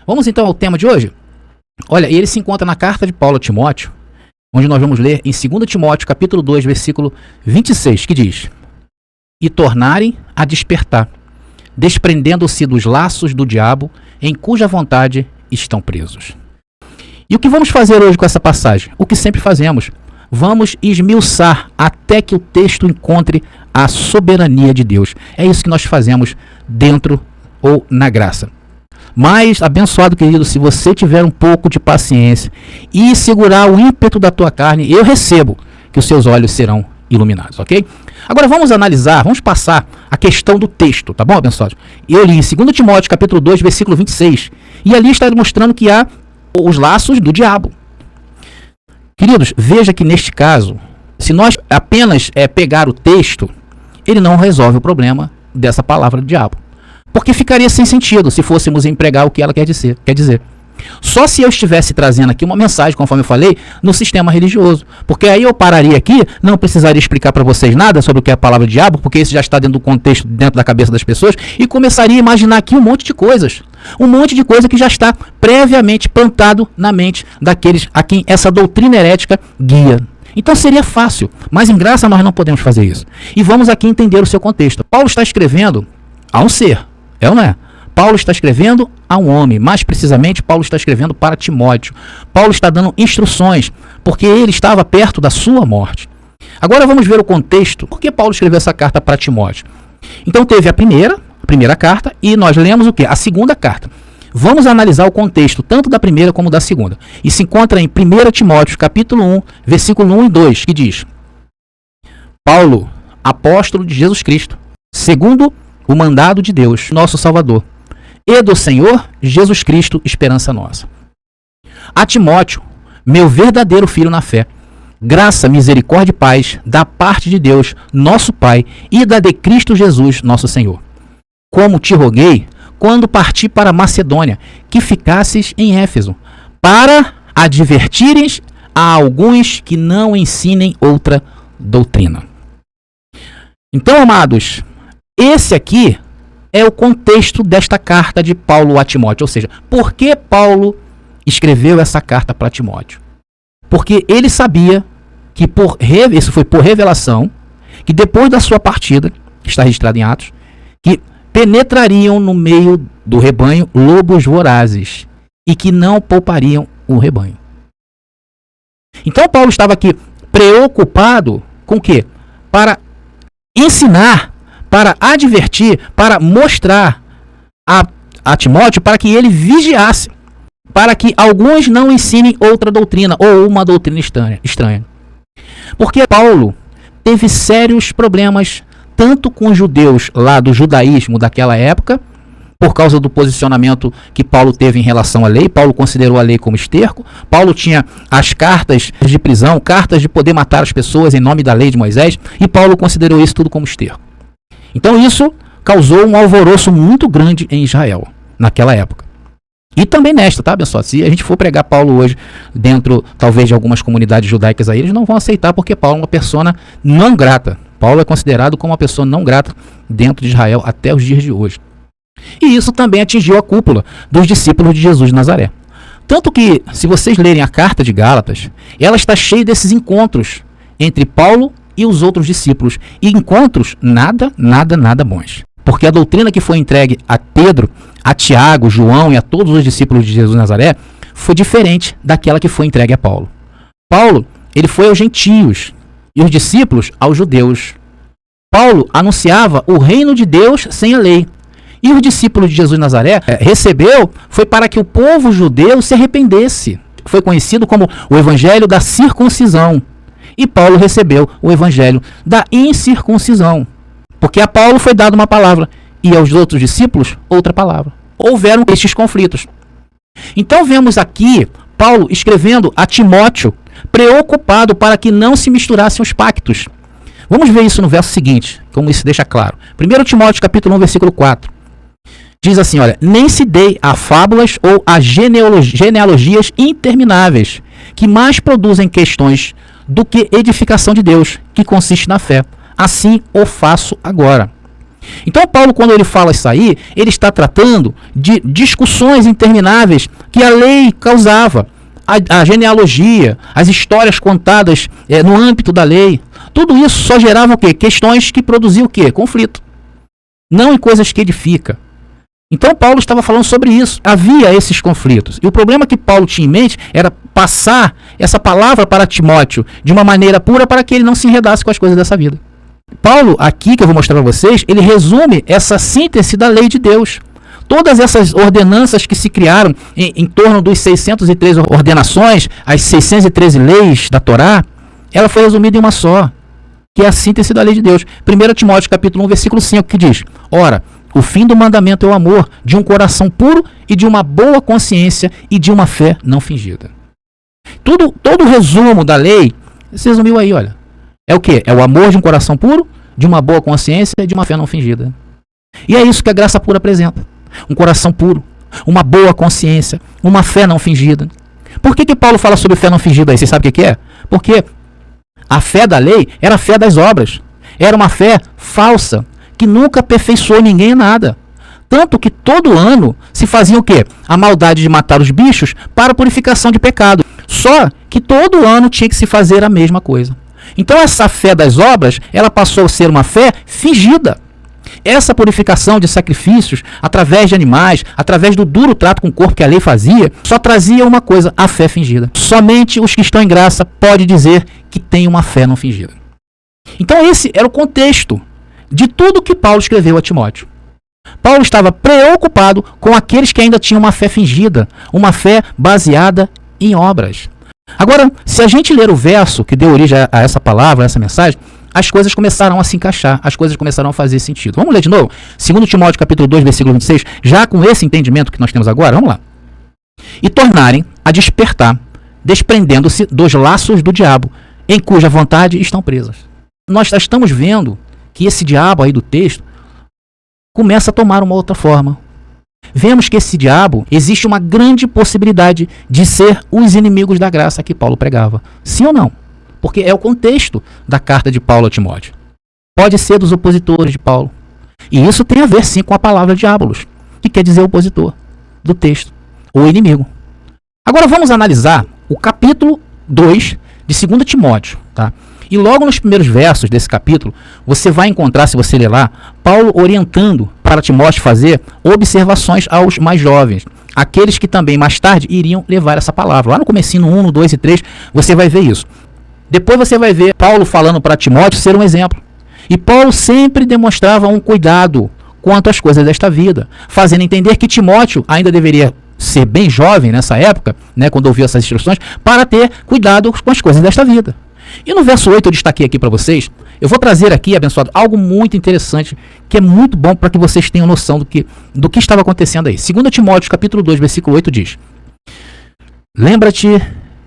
Vamos então ao tema de hoje? Olha, ele se encontra na carta de Paulo a Timóteo, onde nós vamos ler em 2 Timóteo, capítulo 2, versículo 26, que diz: E tornarem a despertar, desprendendo-se dos laços do diabo, em cuja vontade estão presos. E o que vamos fazer hoje com essa passagem? O que sempre fazemos. Vamos esmiuçar até que o texto encontre a soberania de Deus. É isso que nós fazemos dentro ou na graça. Mas, abençoado querido, se você tiver um pouco de paciência e segurar o ímpeto da tua carne, eu recebo que os seus olhos serão iluminados, ok? Agora vamos analisar, vamos passar a questão do texto, tá bom, abençoado? Eu li em 2 Timóteo, capítulo 2, versículo 26, e ali está mostrando que há os laços do diabo. Queridos, veja que neste caso, se nós apenas pegar o texto, ele não resolve o problema dessa palavra do diabo. Porque ficaria sem sentido se fôssemos empregar o que ela quer dizer. Só se eu estivesse trazendo aqui uma mensagem, conforme eu falei, no sistema religioso. Porque aí eu pararia aqui, não precisaria explicar para vocês nada sobre o que é a palavra diabo, porque isso já está dentro do contexto, dentro da cabeça das pessoas, e começaria a imaginar aqui um monte de coisas. Um monte de coisa que já está previamente plantado na mente daqueles a quem essa doutrina herética guia. Então seria fácil, mas em graça nós não podemos fazer isso. E vamos aqui entender o seu contexto. Paulo está escrevendo a um ser, é ou não é? Paulo está escrevendo a um homem, mais precisamente Paulo está escrevendo para Timóteo. Paulo está dando instruções, porque ele estava perto da sua morte. Agora vamos ver o contexto. Por que Paulo escreveu essa carta para Timóteo? Então teve a primeira carta, e nós lemos o quê? A segunda carta. Vamos analisar o contexto, tanto da primeira como da segunda. E se encontra em 1 Timóteo, capítulo 1, versículo 1 e 2, que diz: Paulo, apóstolo de Jesus Cristo, segundo o mandado de Deus, nosso Salvador, e do Senhor Jesus Cristo, esperança nossa. A Timóteo, meu verdadeiro filho na fé, graça, misericórdia e paz da parte de Deus, nosso Pai, e da de Cristo Jesus, nosso Senhor. Como te roguei, quando parti para Macedônia, que ficasses em Éfeso, para advertires a alguns que não ensinem outra doutrina. Então, amados, esse aqui é o contexto desta carta de Paulo a Timóteo. Ou seja, por que Paulo escreveu essa carta para Timóteo? Porque ele sabia que, isso foi por revelação, que depois da sua partida, que está registrado em Atos, que penetrariam no meio do rebanho lobos vorazes e que não poupariam o rebanho. Então Paulo estava aqui preocupado com o quê? Para ensinar, para advertir, para mostrar a Timóteo para que ele vigiasse, para que alguns não ensinem outra doutrina ou uma doutrina estranha. Porque Paulo teve sérios problemas tanto com os judeus lá do judaísmo daquela época, por causa do posicionamento que Paulo teve em relação à lei. Paulo considerou a lei como esterco. Paulo tinha as cartas de prisão, cartas de poder matar as pessoas em nome da lei de Moisés, e Paulo considerou isso tudo como esterco. Então isso causou um alvoroço muito grande em Israel, naquela época. E também nesta, tá, pessoal? Se a gente for pregar Paulo hoje dentro, talvez, de algumas comunidades judaicas aí, eles não vão aceitar, porque Paulo é uma persona não grata. Paulo é considerado como uma pessoa não grata dentro de Israel até os dias de hoje. E isso também atingiu a cúpula dos discípulos de Jesus de Nazaré. Tanto que, se vocês lerem a carta de Gálatas, ela está cheia desses encontros entre Paulo e os outros discípulos. E encontros nada bons. Porque a doutrina que foi entregue a Pedro, a Tiago, João e a todos os discípulos de Jesus de Nazaré foi diferente daquela que foi entregue a Paulo. Paulo, ele foi aos gentios e os discípulos aos judeus. Paulo anunciava o reino de Deus sem a lei. E os discípulos de Jesus de Nazaré foi para que o povo judeu se arrependesse. Foi conhecido como o evangelho da circuncisão. E Paulo recebeu o evangelho da incircuncisão. Porque a Paulo foi dada uma palavra e aos outros discípulos outra palavra. Houveram estes conflitos. Então vemos aqui Paulo escrevendo a Timóteo, preocupado para que não se misturassem os pactos. Vamos ver isso no verso seguinte, como isso deixa claro. 1 Timóteo capítulo 1, versículo 4. Diz assim, olha: nem se dê a fábulas ou a genealogias intermináveis, que mais produzem questões do que edificação de Deus, que consiste na fé. Assim o faço agora. Então Paulo, quando ele fala isso aí, ele está tratando de discussões intermináveis que a lei causava. A genealogia, as histórias contadas no âmbito da lei, tudo isso só gerava o quê? Questões que produziam o quê? Conflito. Não em coisas que edificam. Então Paulo estava falando sobre isso. Havia esses conflitos. E o problema que Paulo tinha em mente era passar essa palavra para Timóteo de uma maneira pura para que ele não se enredasse com as coisas dessa vida. Paulo, aqui que eu vou mostrar para vocês, ele resume essa síntese da lei de Deus. Todas essas ordenanças que se criaram em torno dos 613 ordenações, as 613 leis da Torá, ela foi resumida em uma só, que é a síntese da lei de Deus. 1 Timóteo capítulo 1, versículo 5, que diz: ora, o fim do mandamento é o amor, de um coração puro e de uma boa consciência e de uma fé não fingida. Todo o resumo da lei se resumiu aí, olha. É o quê? É o amor de um coração puro, de uma boa consciência e de uma fé não fingida. E é isso que a graça pura apresenta. Um coração puro, uma boa consciência, uma fé não fingida. Por que Paulo fala sobre fé não fingida aí? Você sabe o que é? Porque a fé da lei era a fé das obras. Era uma fé falsa, que nunca aperfeiçoou ninguém em nada. Tanto que todo ano se fazia o quê? A maldade de matar os bichos para a purificação de pecado. Só que todo ano tinha que se fazer a mesma coisa. Então essa fé das obras, ela passou a ser uma fé fingida. Essa purificação de sacrifícios, através de animais, através do duro trato com o corpo que a lei fazia, só trazia uma coisa, a fé fingida. Somente os que estão em graça podem dizer que tem uma fé não fingida. Então esse era o contexto de tudo que Paulo escreveu a Timóteo. Paulo estava preocupado com aqueles que ainda tinham uma fé fingida, uma fé baseada em obras. Agora, se a gente ler o verso que deu origem a essa palavra, a essa mensagem, as coisas começaram a se encaixar, as coisas começaram a fazer sentido. Vamos ler de novo? 2 Timóteo capítulo 2, versículo 26, já com esse entendimento que nós temos agora, vamos lá. E tornarem a despertar, desprendendo-se dos laços do diabo, em cuja vontade estão presas. Nós estamos vendo que esse diabo aí do texto começa a tomar uma outra forma. Vemos que esse diabo, existe uma grande possibilidade de ser os inimigos da graça que Paulo pregava. Sim ou não? Porque é o contexto da carta de Paulo a Timóteo. Pode ser dos opositores de Paulo. E isso tem a ver sim com a palavra diabolos, que quer dizer opositor do texto, ou inimigo. Agora vamos analisar o capítulo 2 de 2 Timóteo, tá? E logo nos primeiros versos desse capítulo, você vai encontrar, se você ler lá, Paulo orientando para Timóteo fazer observações aos mais jovens, aqueles que também mais tarde iriam levar essa palavra. Lá no comecinho, no 1, no 2 e 3, você vai ver isso. Depois você vai ver Paulo falando para Timóteo ser um exemplo. E Paulo sempre demonstrava um cuidado quanto às coisas desta vida, fazendo entender que Timóteo ainda deveria ser bem jovem nessa época, né, quando ouviu essas instruções, para ter cuidado com as coisas desta vida. E no verso 8 eu destaquei aqui para vocês, eu vou trazer aqui, abençoado, algo muito interessante, que é muito bom para que vocês tenham noção do que estava acontecendo aí. 2 Timóteo capítulo 2, versículo 8 diz: lembra-te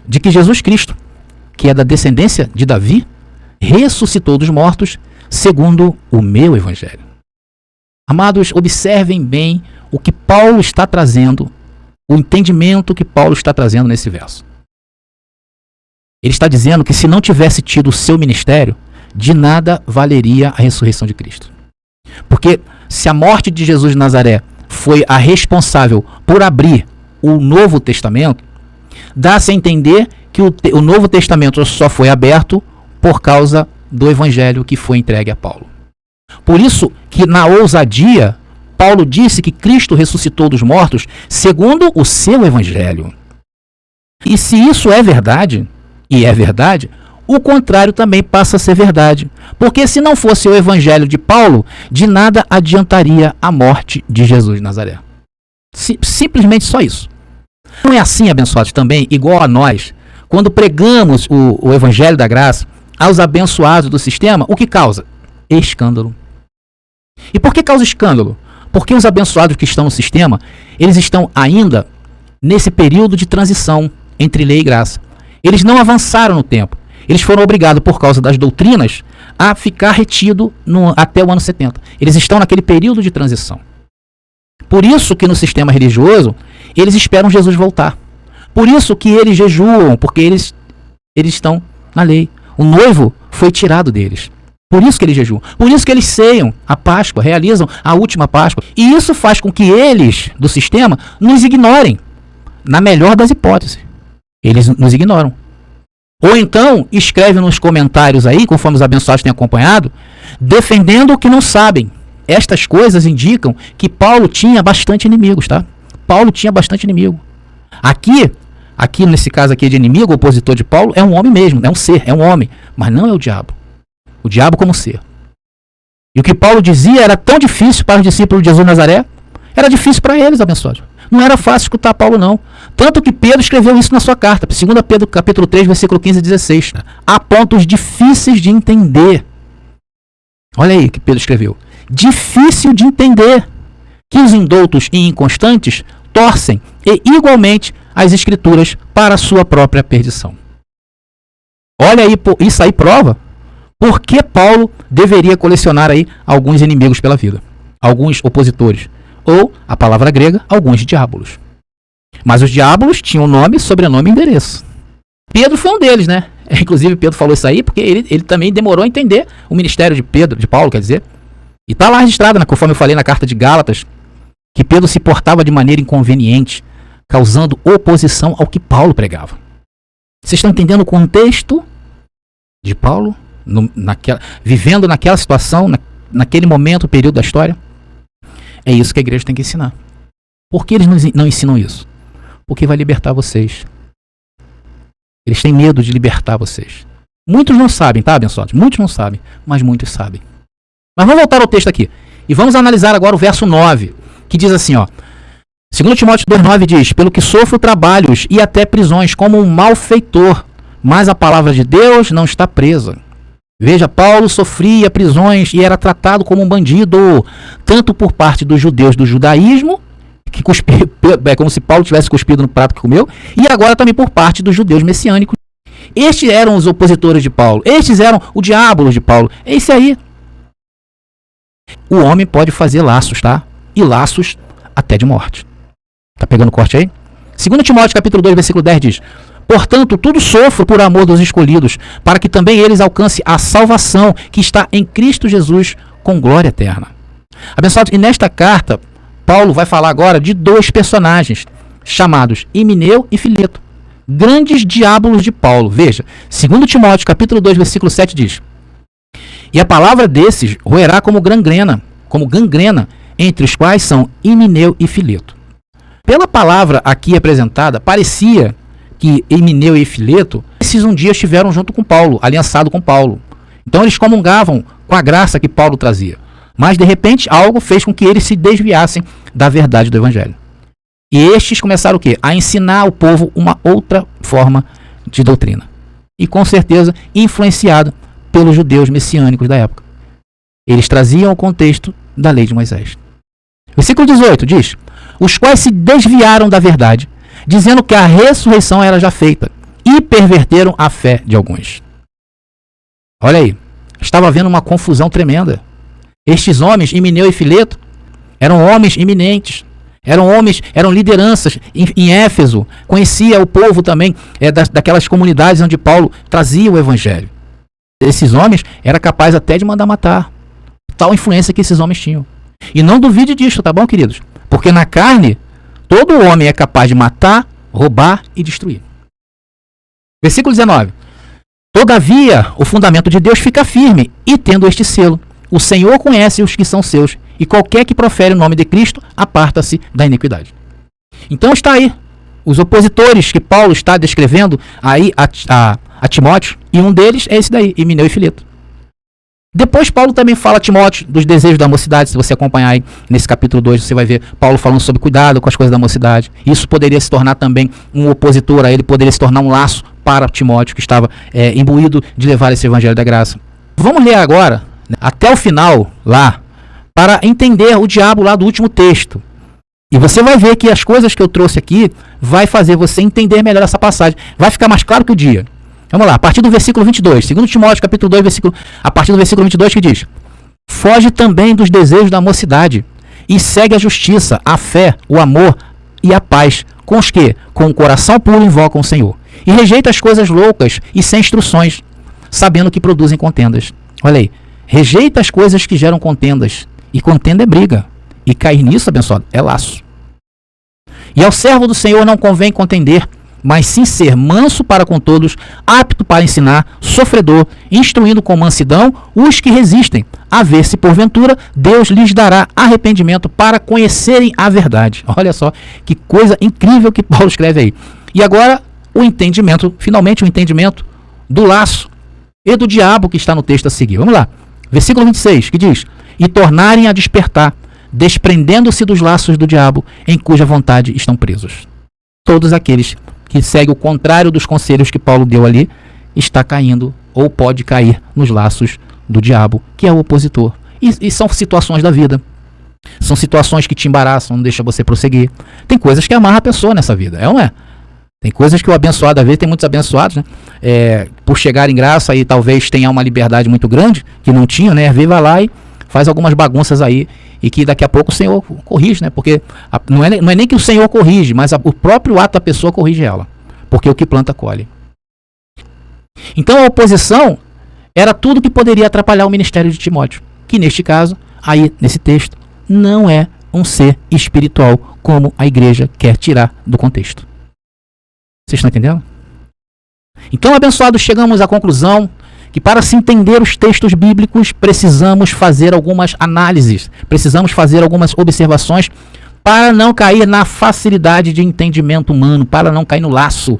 de que Jesus Cristo, que é da descendência de Davi, ressuscitou dos mortos segundo o meu evangelho. Amados, observem bem o que Paulo está trazendo, o entendimento que Paulo está trazendo nesse verso. Ele está dizendo que se não tivesse tido o seu ministério, de nada valeria a ressurreição de Cristo. Porque se a morte de Jesus de Nazaré foi a responsável por abrir o Novo Testamento, dá-se a entender que o Novo Testamento só foi aberto por causa do evangelho que foi entregue a Paulo. Por isso que na ousadia, Paulo disse que Cristo ressuscitou dos mortos segundo o seu evangelho. E se isso é verdade, e é verdade, o contrário também passa a ser verdade. Porque se não fosse o evangelho de Paulo, de nada adiantaria a morte de Jesus de Nazaré. Simplesmente só isso. Não é assim, abençoados, também, igual a nós, quando pregamos o evangelho da graça aos abençoados do sistema, o que causa? Escândalo. E por que causa escândalo? Porque os abençoados que estão no sistema, eles estão ainda nesse período de transição entre lei e graça. Eles não avançaram no tempo. Eles foram obrigados, por causa das doutrinas, a ficar retido até o ano 70. Eles estão naquele período de transição. Por isso que no sistema religioso, eles esperam Jesus voltar. Por isso que eles jejuam, porque eles estão na lei. O noivo foi tirado deles. Por isso que eles jejuam. Por isso que eles ceiam a Páscoa, realizam a última Páscoa. E isso faz com que eles, do sistema, nos ignorem. Na melhor das hipóteses. Eles nos ignoram. Ou então, escreve nos comentários aí, conforme os abençoados têm acompanhado, defendendo o que não sabem. Estas coisas indicam que Paulo tinha bastante inimigos, tá? Paulo tinha bastante inimigo. Aqui nesse caso aqui de inimigo, opositor de Paulo, é um homem mesmo, é um ser, é um homem. Mas não é o diabo. O diabo como ser. E o que Paulo dizia era tão difícil para os discípulos de Jesus de Nazaré, era difícil para eles, abençoados. Não era fácil escutar Paulo, não. Tanto que Pedro escreveu isso na sua carta, 2 Pedro capítulo 3, versículo 15 e 16. Há pontos difíceis de entender. Olha aí o que Pedro escreveu. Difícil de entender que os indoutos e inconstantes torcem e igualmente as escrituras para a sua própria perdição. Olha aí, isso aí prova por que Paulo deveria colecionar aí alguns inimigos pela vida, alguns opositores, ou, a palavra grega, alguns diabolos. Mas os diabolos tinham nome, sobrenome e endereço. Pedro foi um deles, né? Inclusive Pedro falou isso aí porque ele também demorou a entender o ministério de Paulo, quer dizer. E está lá registrado, né, conforme eu falei na carta de Gálatas, que Pedro se portava de maneira inconveniente, causando oposição ao que Paulo pregava. Vocês estão entendendo o contexto de Paulo? Vivendo naquela situação, naquele momento, período da história? É isso que a igreja tem que ensinar. Por que eles não ensinam isso? Porque vai libertar vocês. Eles têm medo de libertar vocês. Muitos não sabem, tá, abençoados? Muitos não sabem, mas muitos sabem. Mas vamos voltar ao texto aqui. E vamos analisar agora o verso 9, que diz assim, ó. 2 Timóteo 2,9 diz: pelo que sofro trabalhos e até prisões como um malfeitor, mas a palavra de Deus não está presa. Veja, Paulo sofria prisões e era tratado como um bandido, tanto por parte dos judeus do judaísmo, que é como se Paulo tivesse cuspido no prato que comeu, e agora também por parte dos judeus messiânicos. Estes eram os opositores de Paulo, estes eram o diabo de Paulo. É isso aí. O homem pode fazer laços, tá? E laços até de morte. Tá pegando corte aí? 2 Timóteo capítulo 2, versículo 10 diz: portanto, tudo sofro por amor dos escolhidos, para que também eles alcancem a salvação que está em Cristo Jesus com glória eterna. Abençoado, e nesta carta, Paulo vai falar agora de dois personagens, chamados Himeneu e Fileto, grandes diabolos de Paulo. Veja, 2 Timóteo capítulo 2, versículo 7 diz: e a palavra desses roerá como gangrena, entre os quais são Himeneu e Fileto. Pela palavra aqui apresentada, parecia que Himeneu e Fileto, esses um dia estiveram junto com Paulo, aliançado com Paulo. Então eles comungavam com a graça que Paulo trazia. Mas de repente algo fez com que eles se desviassem da verdade do evangelho. E estes começaram o quê? A ensinar ao povo uma outra forma de doutrina. E com certeza influenciado pelos judeus messiânicos da época. Eles traziam o contexto da lei de Moisés. Versículo 18 diz: os quais se desviaram da verdade, dizendo que a ressurreição era já feita, e perverteram a fé de alguns. Olha aí, estava havendo uma confusão tremenda. Estes homens, Himeneu e Fileto, eram homens eminentes, eram lideranças em Éfeso, conhecia o povo também daquelas comunidades onde Paulo trazia o evangelho. Esses homens eram capazes até de mandar matar, tal influência que esses homens tinham. E não duvide disso, tá bom, queridos? Porque na carne, todo homem é capaz de matar, roubar e destruir. Versículo 19. Todavia, o fundamento de Deus fica firme, e tendo este selo, o Senhor conhece os que são seus, e qualquer que profere o nome de Cristo, aparta-se da iniquidade. Então está aí, os opositores que Paulo está descrevendo aí a Timóteo, e um deles é esse daí, Himeneu e Fileto. Depois Paulo também fala a Timóteo dos desejos da mocidade. Se você acompanhar aí nesse capítulo 2, você vai ver Paulo falando sobre cuidado com as coisas da mocidade. Isso poderia se tornar também um opositor a ele, poderia se tornar um laço para Timóteo, que estava imbuído de levar esse evangelho da graça. Vamos ler agora, até o final, lá, para entender o diabo lá do último texto. E você vai ver que as coisas que eu trouxe aqui vai fazer você entender melhor essa passagem. Vai ficar mais claro que o dia. Vamos lá, a partir do versículo 22, 2 Timóteo capítulo 2, a partir do versículo 22 que diz: foge também dos desejos da mocidade, e segue a justiça, a fé, o amor e a paz, com os que, com o coração puro, invocam o Senhor. E rejeita as coisas loucas e sem instruções, sabendo que produzem contendas. Olha aí, Rejeita as coisas que geram contendas. E contenda é briga. E cair nisso, abençoado, é laço. E ao servo do Senhor não convém contender, mas sim ser manso para com todos, apto para ensinar, sofredor, instruindo com mansidão os que resistem, a ver se porventura Deus lhes dará arrependimento para conhecerem a verdade. Olha só que coisa incrível que Paulo escreve aí. E agora o entendimento, finalmente o entendimento do laço e do diabo que está no texto a seguir. Vamos lá. Versículo 26, que diz: e tornarem a despertar, desprendendo-se dos laços do diabo, em cuja vontade estão presos. Todos aqueles que seguem o contrário dos conselhos que Paulo deu ali, está caindo ou pode cair nos laços do diabo, que é o opositor. E são situações da vida. São situações que te embaraçam, não deixam você prosseguir. Tem coisas que amarram a pessoa nessa vida, é ou não é? Tem coisas que o abençoado, às vezes tem muitos abençoados, né? Por chegar em graça e talvez tenha uma liberdade muito grande, que não tinha, né? Às vezes vai lá e faz algumas bagunças aí, e que daqui a pouco o Senhor corrige, né? Porque não é nem que o Senhor corrige, mas o próprio ato da pessoa corrige ela. Porque o que planta, colhe. Então a oposição era tudo que poderia atrapalhar o ministério de Timóteo, que neste caso, aí nesse texto, não é um ser espiritual, como a igreja quer tirar do contexto. Vocês estão entendendo? Então, abençoados, chegamos à conclusão que para se entender os textos bíblicos, precisamos fazer algumas análises, precisamos fazer algumas observações para não cair na facilidade de entendimento humano, para não cair no laço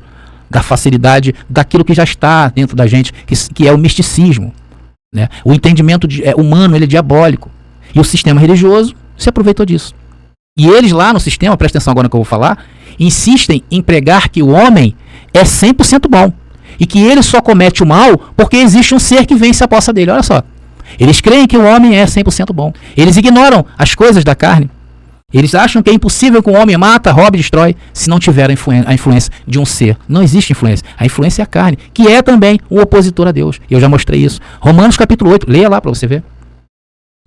da facilidade daquilo que já está dentro da gente, que é o misticismo, né? O entendimento humano, ele é diabólico. E o sistema religioso se aproveitou disso. E eles lá no sistema, presta atenção agora no que eu vou falar, insistem em pregar que o homem é 100% bom. E que ele só comete o mal porque existe um ser que vence a posse dele. Olha só. Eles creem que o homem é 100% bom. Eles ignoram as coisas da carne. Eles acham que é impossível que o homem mata, rouba e destrói se não tiver a influência de um ser. Não existe influência. A influência é a carne, que é também um opositor a Deus. Eu já mostrei isso. Romanos capítulo 8. Leia lá para você ver.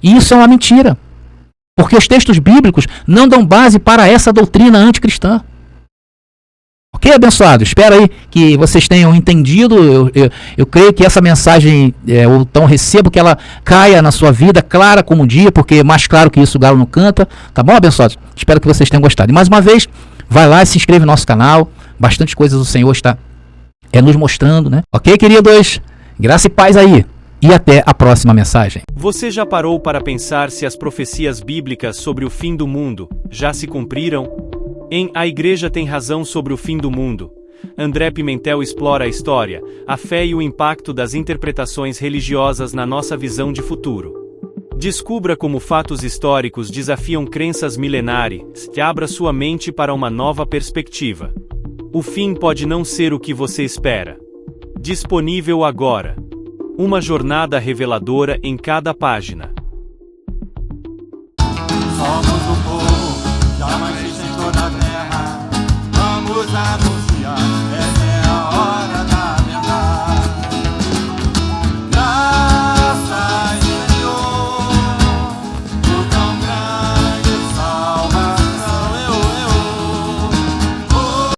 E isso é uma mentira. Porque os textos bíblicos não dão base para essa doutrina anticristã. Ok, abençoado? Espero aí que vocês tenham entendido. Eu creio que essa mensagem, eu então recebo que ela caia na sua vida, clara como o dia, porque mais claro que isso o galo não canta. Tá bom, abençoados? Espero que vocês tenham gostado. E mais uma vez, vai lá e se inscreve no nosso canal. Bastante coisas o Senhor está nos mostrando, né? Ok, queridos? Graça e paz aí. E até a próxima mensagem. Você já parou para pensar se as profecias bíblicas sobre o fim do mundo já se cumpriram? Em A Igreja Tem Razão sobre o Fim do Mundo, André Pimentel explora a história, a fé e o impacto das interpretações religiosas na nossa visão de futuro. Descubra como fatos históricos desafiam crenças milenares e abra sua mente para uma nova perspectiva. O fim pode não ser o que você espera. Disponível agora. Uma jornada reveladora em cada página. Somos o povo da mais em toda a terra. Vamos a